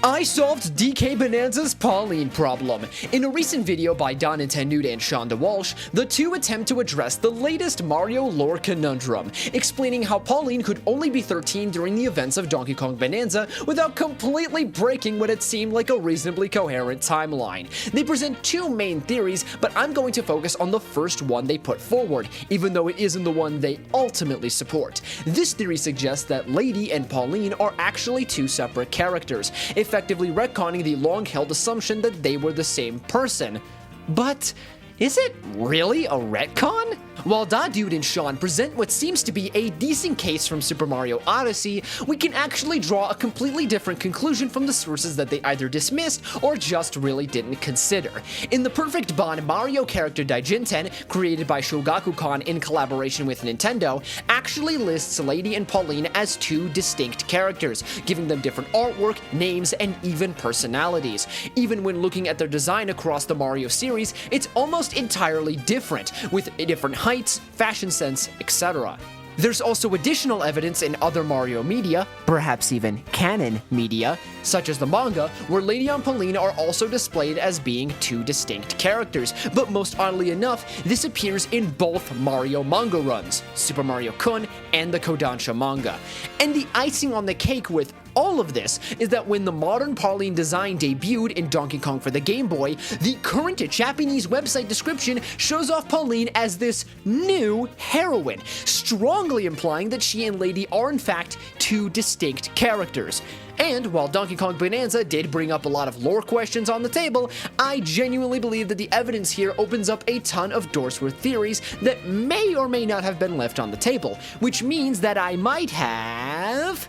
I solved DK Bananza's Pauline problem. In a recent video by Don Nude and Shonda Walsh, the two attempt to address the latest Mario lore conundrum, explaining how Pauline could only be 13 during the events of Donkey Kong Bananza without completely breaking what had seemed like a reasonably coherent timeline. They present two main theories, but I'm going to focus on the first one they put forward, even though it isn't the one they ultimately support. This theory suggests that Lady and Pauline are actually two separate characters, effectively retconning the long-held assumption that they were the same person. But is it really a retcon? While Dude and Sean present what seems to be a decent case from Super Mario Odyssey, we can actually draw a completely different conclusion from the sources that they either dismissed or just really didn't consider. In the Perfect Bond, Mario character Daijinten, created by Shogakukan in collaboration with Nintendo, actually lists Lady and Pauline as two distinct characters, giving them different artwork, names, and even personalities. Even when looking at their design across the Mario series, it's almost entirely different, with different heights, fashion sense, etc. There's also additional evidence in other Mario media, perhaps even canon media, such as the manga, where Lady and Pauline are also displayed as being two distinct characters, but most oddly enough, this appears in both Mario manga runs, Super Mario Kun and the Kodansha manga. And the icing on the cake with all of this is that when the modern Pauline design debuted in Donkey Kong for the Game Boy, the current Japanese website description shows off Pauline as this new heroine, strongly implying that she and Lady are in fact two distinct characters. And while Donkey Kong Bananza did bring up a lot of lore questions on the table, I genuinely believe that the evidence here opens up a ton of doors for theories that may or may not have been left on the table, which means that I might have